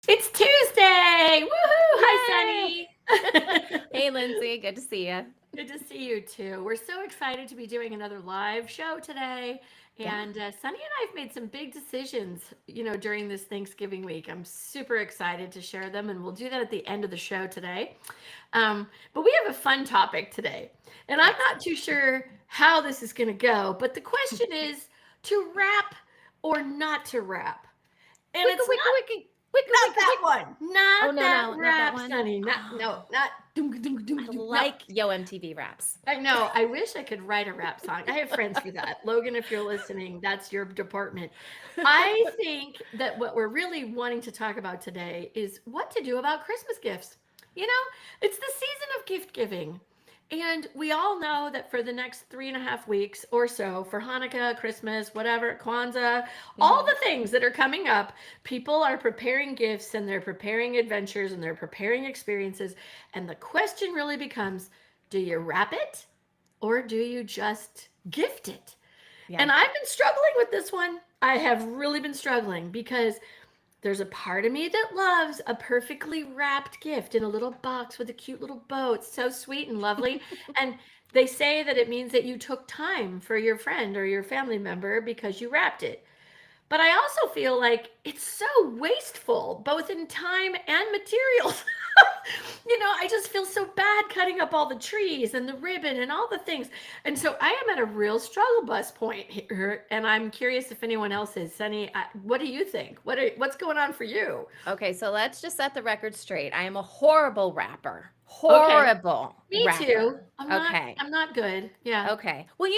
It's Tuesday! Woohoo! Hi, Yay! Sunny. Hey, Lindsay. Good to see you. Good to see you too. We're so excited to be doing another live show today. Yeah. And Sunny and I have made some big decisions, during this Thanksgiving week. I'm super excited to share them, and we'll do that at the end of the show today. But we have a fun topic today, and I'm Yes. not too sure how this is going to go. But the question is to wrap or not to wrap. And Wicka, it's wicka, wicka. Wicka, not wicka, that wick. one. Oh, Not no, that no. Not that rap, one. Sonny. Not no, Oh, not doom doom I doom doom. No. like Yo MTV raps. I know. I wish I could write a rap song. I have friends for that. Logan, if you're listening, that's your department. I think that what we're really wanting to talk about today is what to do about Christmas gifts. It's the season of gift giving. And we all know that for the next 3.5 weeks or so, for Hanukkah, Christmas, whatever, Kwanzaa, all Hmm. the things that are coming up, people are preparing gifts and they're preparing adventures and they're preparing experiences. And the question really becomes, do you wrap it or do you just gift it? Yeah. And I've been struggling with this one. I have really been struggling because there's a part of me that loves a perfectly wrapped gift in a little box with a cute little bow. It's so sweet and lovely. And they say that it means that you took time for your friend or your family member because you wrapped it. But I also feel like it's so wasteful, both in time and materials. I just feel so bad cutting up all the trees and the ribbon and all the things. And so I am at a real struggle bus point here, and I'm curious if anyone else is. Sunny, what do you think? What's going on for you? Okay, so let's just set the record straight. I am a horrible rapper. Okay, Horrible me too. rapper. I'm not. Okay. I'm not good. Yeah. Okay. Well,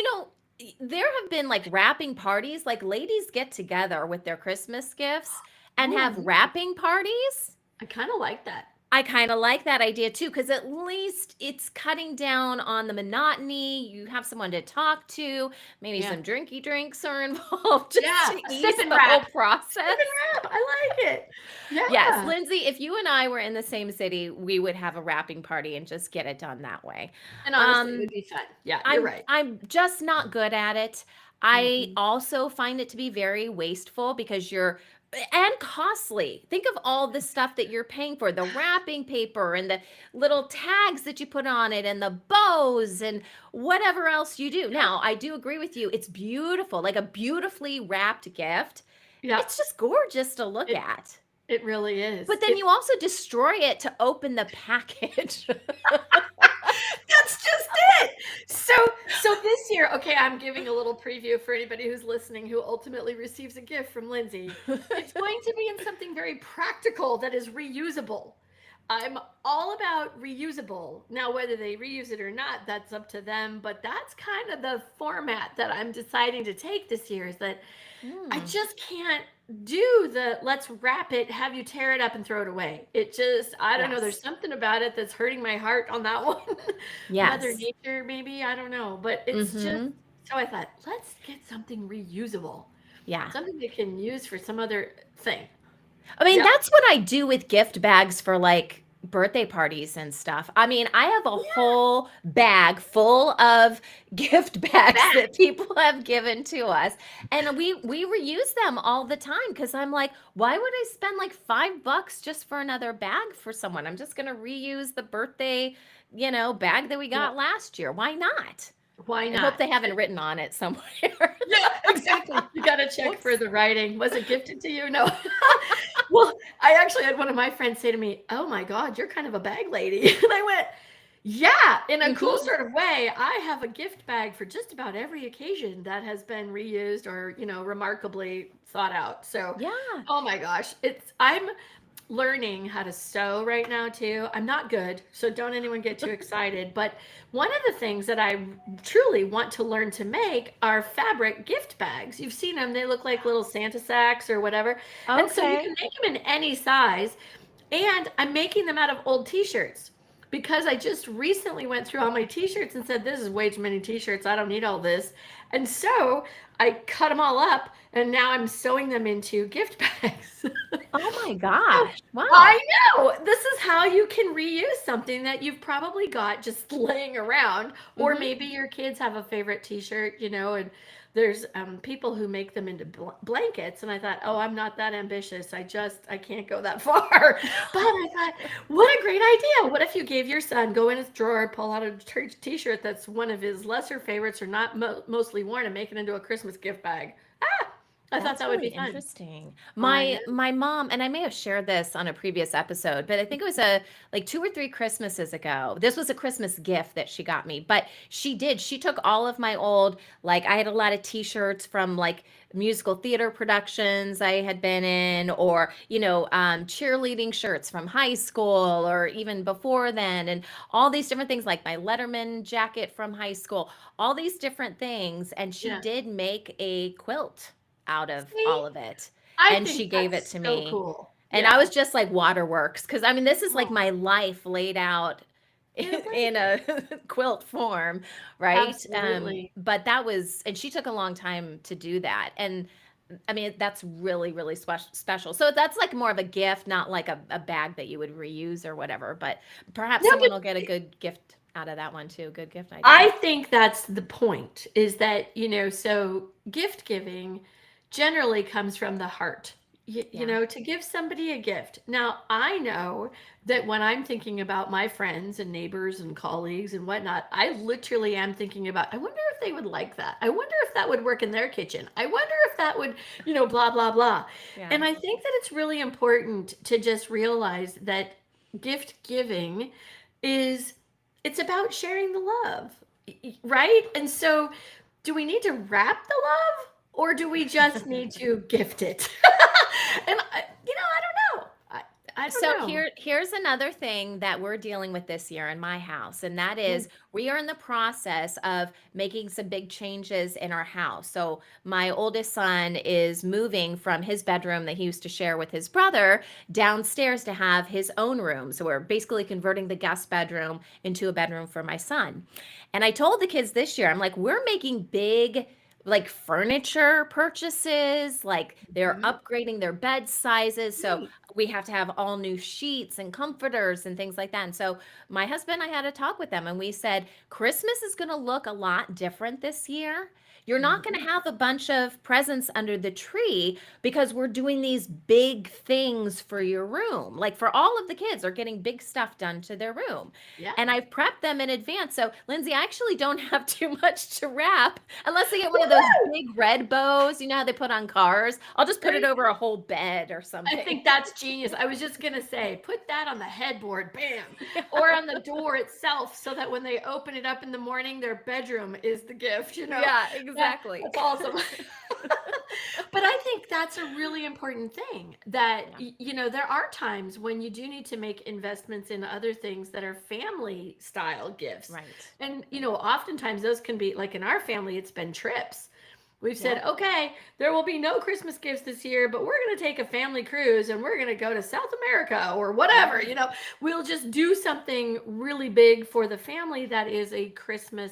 there have been like wrapping parties, like ladies get together with their Christmas gifts and Oh, have wrapping parties. I kind of like that. I kind of like that idea too, because at least it's cutting down on the monotony. You have someone to talk to. Maybe Yeah. some drinky drinks are involved just Yeah. to A sip ease and the whole wrap. Sip process. and wrap. I like it. Yes, Yeah. Lindsay, if you and I were in the same city, we would have a wrapping party and just get it done that way. And honestly, it would Um, be fun. Yeah, you're I'm right. I'm just not good at it. I Hmm. also find it to be very wasteful because you're and costly. Think of all the stuff that you're paying for, the wrapping paper and the little tags that you put on it and the bows and whatever else you do. Yeah. Now, I do agree with you. It's beautiful, like a beautifully wrapped gift. Yeah. It's just gorgeous to look It at. it really is. But then you also destroy it to open the package. That's just it. So this year, okay, I'm giving a little preview for anybody who's listening who ultimately receives a gift from Lindsay. It's going to be in something very practical that is reusable. I'm all about reusable. Now, whether they reuse it or not, that's up to them. But that's kind of the format that I'm deciding to take this year is that I Hmm. just can't do the let's wrap it, have you tear it up and throw it away. It just, I don't know. There's Yes. something about it that's hurting my heart on that one. Mother Yes. Nature, maybe. I don't know. But it's just, Mhm. so I thought, let's get something reusable, Yeah. something they can use for some other thing. I mean, Yep. that's what I do with gift bags for like birthday parties and stuff. I mean, I have a Yeah. whole bag full of gift bags Back. that people have given to us. And we reuse them all the time cuz I'm like, why would I spend like $5 just for another bag for someone? I'm just going to reuse the birthday, bag that we Yep. got last year. Why not? Why I hope not? they haven't written on it somewhere. Yeah, exactly. You got to check for Whoops. the writing. Was it gifted to you? No. Well, I actually had one of my friends say to me, "Oh my God, you're kind of a bag lady." And I went, "Yeah, in a cool Mhm. sort of way. I have a gift bag for just about every occasion that has been reused or, remarkably thought out." So, Yeah. oh my gosh, I'm learning how to sew right now too. I'm not good, so don't anyone get too excited. But one of the things that I truly want to learn to make are fabric gift bags. You've seen them, they look like little Santa sacks or whatever. And so you can Okay. make them in any size. And I'm making them out of old t-shirts because I just recently went through all my t-shirts and said, this is way too many t-shirts. I don't need all this. And so I cut them all up and now I'm sewing them into gift bags. Oh my my So gosh. Wow. I know this is how you can reuse something that you've probably got just laying around, or Mhm. maybe your kids have a favorite T-shirt, and there's people who make them into blankets, and I thought, oh, I'm not that ambitious. I can't go that far. But I thought, what a great idea! What if you gave your son go in his drawer, pull out a T-shirt that's one of his lesser favorites or not mostly worn, and make it into a Christmas gift bag? Ah, I thought That's that would really be fun. interesting. I know. My mom, and I may have shared this on a previous episode, but I think it was a like 2 or 3 Christmases ago. This was a Christmas gift that she got me, but she took all of my old, like I had a lot of t-shirts from like musical theater productions I had been in, or cheerleading shirts from high school or even before then, and all these different things, like my Letterman jacket from high school, all these different things, and she Yeah. did make a quilt out of See? all of it, I and she think gave it that's to so me, cool. and I Yeah. was just like, waterworks, because I mean, this is like Oh, my life laid out in a in a blanket. quilt form, right? Absolutely. But that was, and she took a long time to do that, and I mean, that's really, really special. So that's like more of a gift, not like a bag that you would reuse or whatever, but perhaps No, someone but will get a good gift out of that one too. Good gift idea. I think that's the point, is that, so gift giving generally comes from the heart. Yeah. To give somebody a gift. Now, I know that when I'm thinking about my friends and neighbors and colleagues and whatnot, I literally am thinking about, I wonder if they would like that. I wonder if that would work in their kitchen. I wonder if that would, blah, blah, blah. Yeah. And I think that it's really important to just realize that gift giving is it's about sharing the love, right? And so, do we need to wrap the love, or do we just need to gift it? And I don't know. I don't So know. here's another thing that we're dealing with this year in my house, and that Mm, is we are in the process of making some big changes in our house. So my oldest son is moving from his bedroom that he used to share with his brother downstairs to have his own room. So we're basically converting the guest bedroom into a bedroom for my son. And I told the kids this year, I'm like, we're making big like furniture purchases, like they're mhm. upgrading their bed sizes. So Right. we have to have all new sheets and comforters and things like that. And so my husband and I had a talk with them, and we said, Christmas is going to look a lot different this year. You're not going to Mhm. have a bunch of presents under the tree because we're doing these big things for your room. Like for all of the kids are getting big stuff done to their room. Yeah. And I've prepped them in advance. So, Lindsay, I actually don't have too much to wrap unless they get one of those Woohoo! big red bows. You know how they put on cars? I'll just put it Right. over a whole bed or I something. think that's genius. I was just gonna say, put that on the headboard, bam, Yeah. or on the door itself, so that when they open it up in the morning, their bedroom is the gift. Yeah, Yeah, exactly. that's awesome. But I think that's a really important thing, that Yeah, there are times when you do need to make investments in other things that are family style gifts. right. And Right. oftentimes those can be, like in our family, it's been trips. We've Yeah. said, okay, there will be no Christmas gifts this year, but we're going to take a family cruise and we're going to go to South America or Yeah. whatever. We'll just do something really big for the family that is a Christmas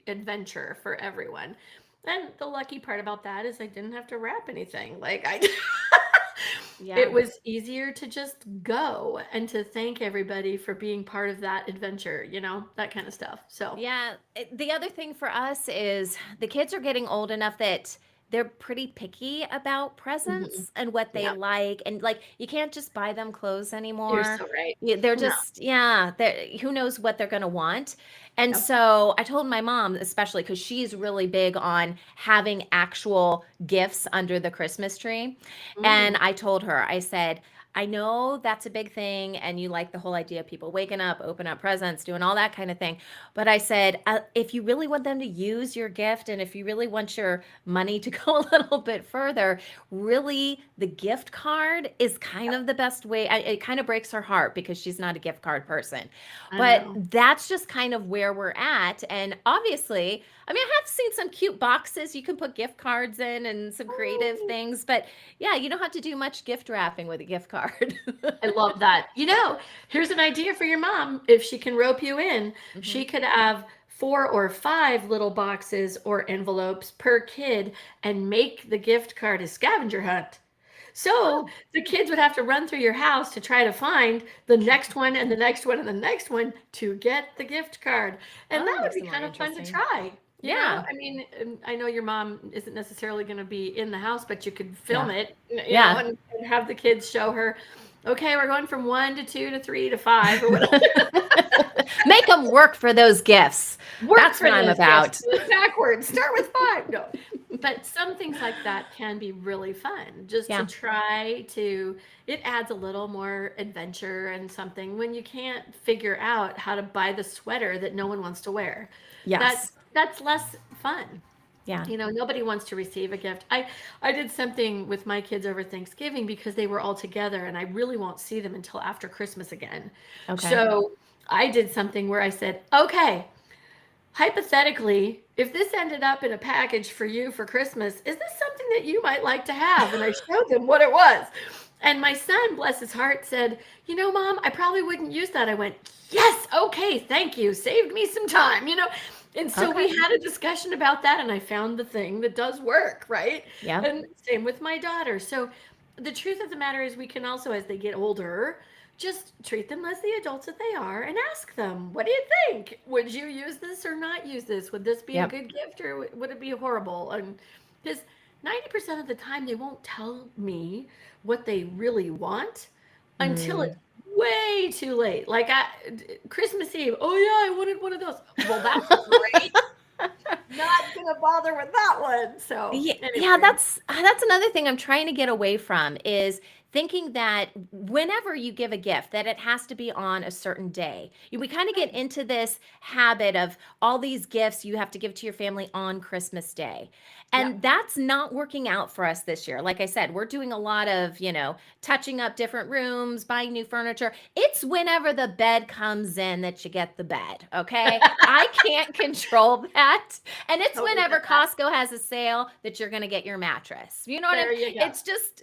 adventure for everyone. And the lucky part about that is I didn't have to wrap anything. Like it Yeah. was easier to just go and to thank everybody for being part of that adventure, that kind of stuff. So, Yeah, the other thing for us is the kids are getting old enough that they're pretty picky about mhm. presents and what they Yeah, like, and like you can't just buy them clothes you're anymore. so right. Yeah, they're No. just, yeah, who knows what they're going to want. And Yep. so I told my mom, especially because she's really big on having actual gifts under the Christmas tree. Mm, And I told her, I said, I know that's a big thing, and you like the whole idea of people waking up, open up presents, doing all that kind of thing. But I said, if you really want them to use your gift, and if you really want your money to go a little bit further, really the gift card is kind of the best way. It kind of breaks her heart because she's not a gift card person. I But know. that's just kind of where we're at. And obviously, I mean, I have seen some cute boxes you can put gift cards in and some creative Mm. things. But yeah, you don't have to do much gift wrapping with a gift card. I love that. Here's an idea for your mom. If she can rope you in, Hmm. she could have 4 or 5 little boxes or envelopes per kid and make the gift card a scavenger hunt. So Oh, the kids would have to run through your house to try to find the next one and the next one and the next one to get the gift card. And oh, that that would makes be it more kind of fun to interesting. try. Yeah. I mean, I know your mom isn't necessarily going to be in the house, but you could film Yeah. it, Yeah. and have the kids show her, okay, we're going from 1 to 2 to 3 to 5 or whatever. Make them work for those gifts. Work That's for what I'm those gifts. about. Do it backwards. Start with 5. No. But some things like that can be really fun just to Yeah. try to, it adds a little more adventure and something when you can't figure out how to buy the sweater that no one wants to wear. That's Yes. that's less fun. Yeah. Nobody wants to receive a gift. I did something with my kids over Thanksgiving because they were all together and I really won't see them until after Christmas again. Okay. So I did something where I said, okay, hypothetically, if this ended up in a package for you for Christmas, is this something that you might like to have? And I showed them what it was. And my son, bless his heart, said, Mom, I probably wouldn't use that. I went, yes, okay, thank you. Saved me some time. And so we Okay. had a discussion about that, and I found the thing that does work, right? Yeah. And same with my daughter. So the truth of the matter is, we can also, as they get older, just treat them as the adults that they are and ask them, what do you think? Would you use this or not use this? Would this be a Yep. good gift or would it be horrible? And because 90% of the time they won't tell me what they really want until Mm. it's way too late. Like Christmas Eve, oh yeah, I wanted one of those. Well, that's great. Not gonna bother with that one. So Yeah, yeah, anyway, that's another thing I'm trying to get away from is thinking that whenever you give a gift that it has to be on a certain day. We kind of get right. into this habit of all these gifts you have to give to your family on Christmas Day. Yep. And that's not working out for us this year. Like I said, we're doing a lot of, touching up different rooms, buying new furniture. It's whenever the bed comes in that you get the bed, okay? I can't control that. And it's Totally whenever get that. Costco has a sale that you're going to get your mattress. You know what I mean? There you go.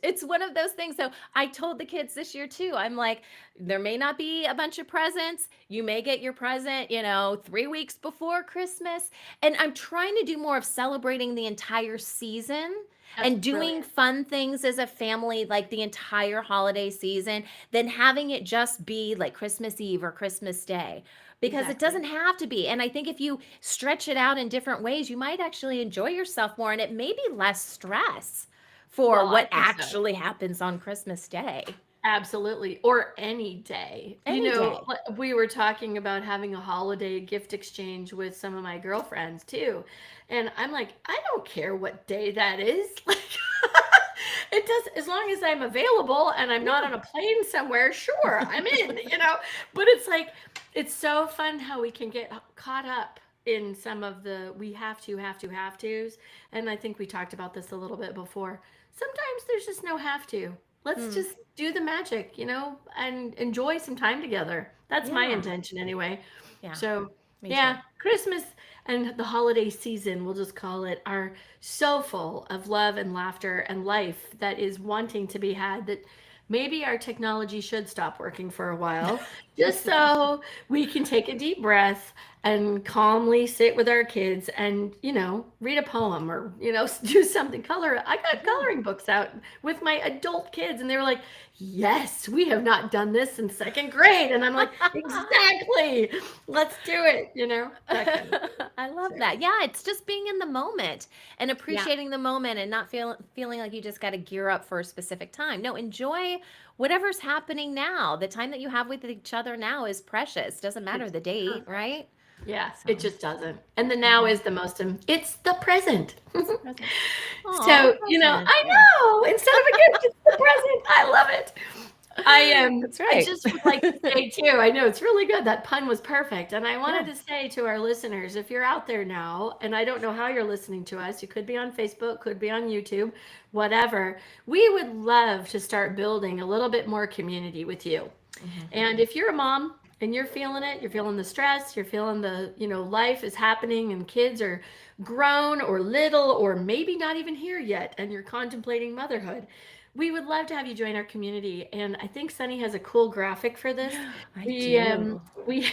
It's one of those things. So I told the kids this year too, I'm like, there may not be a bunch of presents. You may get your present, 3 weeks before Christmas. And I'm trying to do more of celebrating the entire season That's and doing brilliant. fun things as a family, like the entire holiday season, than having it just be like Christmas Eve or Christmas Day because it Exactly. doesn't have to be. And I think if you stretch it out in different ways, you might actually enjoy yourself more and it may be less stress for Well, I what think so. actually happens on Christmas Day. Absolutely. Or any day. Any day. We were talking about having a holiday gift exchange with some of my girlfriends too. And I'm like, I don't care what day that is. Like, it does, as long as I'm available and I'm not Yeah. on a plane somewhere, sure, I'm in. But it's like, it's so fun how we can get caught up in some of the we have to's. And I think we talked about this a little bit before. Sometimes there's just no have to. Let's Hmm. just do the magic, and enjoy some time together. That's my Yeah. intention anyway. Yeah. So, Me too. yeah, Christmas and the holiday season, we'll just call it, are so full of love and laughter and life that is wanting to be had, that maybe our technology should stop working for a while, just so we can take a deep breath and calmly sit with our kids and, read a poem or, do something, color. I got Yeah. coloring books out with my adult kids and they were like, yes, we have not done this since second grade. And I'm like, exactly. Let's do it, that kind of thing. I love So, that. Yeah, it's just being in the moment and yeah, appreciating the moment and not feeling like you just got to gear up for a specific time. No, enjoy whatever's happening now. The time that you have with each other now is precious. Doesn't matter it's the date, perfect. right? Yeah, it So, just doesn't. And the now mhm. is the most, it's the present. It's the present. Oh, the So, present. I Yeah. know, instead of a gift, it's the present. I love it. That's I right. just would like to say too, I know it's really good. That pun was perfect. And I Yeah. wanted to say to our listeners, if you're out there now, and I don't know how you're listening to us, you could be on Facebook, could be on YouTube, whatever. We would love to start building a little bit more community with you. Mhm. And if you're a mom and you're feeling it, you're feeling the stress, you're feeling the, life is happening and kids are grown or little or maybe not even here yet, and you're contemplating motherhood, we would love to have you join our community. And I think Sunny has a cool graphic for this. I We do. we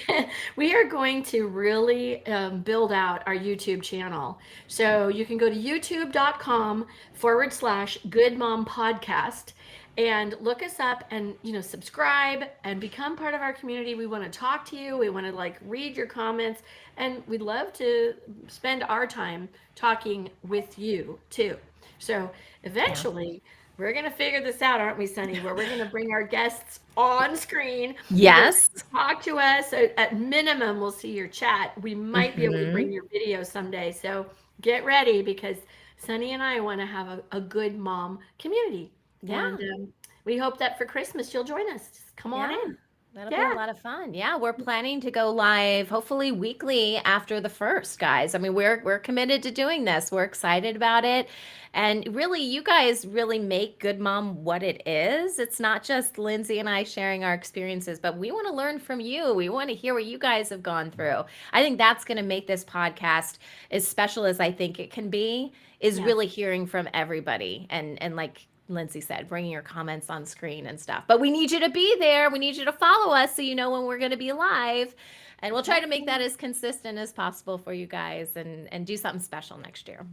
we are going to really build out our YouTube channel. So you can go to youtube.com/Good Mom Podcast and look us up and subscribe and become part of our community. We want to talk to you. We want to like read your comments, and we'd love to spend our time talking with you too. So eventually we're going to figure this out, aren't we, Sunny? Where we're going to bring our guests on screen. Yes. Talk to us. At minimum, we'll see your chat. We might be able to bring your video someday. So get ready, because Sunny and I want to have a good mom community. Yeah. And we hope that for Christmas you'll join us. Just come on in. That'll be a lot of fun. Yeah, we're planning to go live hopefully weekly after the 1st, guys. I mean, we're committed to doing this. We're excited about it. And really, you guys really make Good Mom what it is. It's not just Lindsay and I sharing our experiences, but we want to learn from you. We want to hear what you guys have gone through. I think that's going to make this podcast as special as I think it can be, is really hearing from everybody. And like Lindsay said, bringing your comments on screen and stuff. But we need you to be there. We need you to follow us so you know when we're going to be live. And we'll try to make that as consistent as possible for you guys and do something special next year.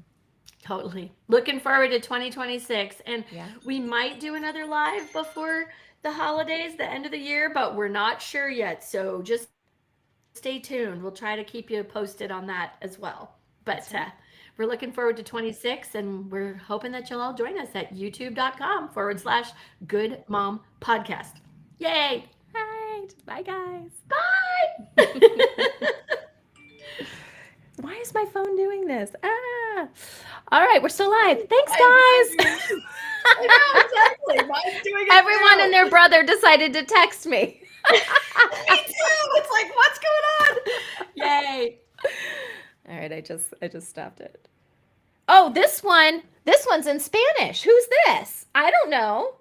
Totally. Looking forward to 2026. And we might do another live before the holidays, the end of the year, but we're not sure yet. So just stay tuned. We'll try to keep you posted on that as well. But we're looking forward to 26, and we're hoping that you'll all join us at youtube.com/Good Mom Podcast. Yay! All right. Bye, guys. Bye! Why is my phone doing this? All right, we're still live. Thanks, guys. I know, exactly. Mine's doing it Everyone too. and their brother decided to text me. Me too. It's like, what's going on? Yay! All right, I just stopped it. Oh, this one's in Spanish. Who's this? I don't know.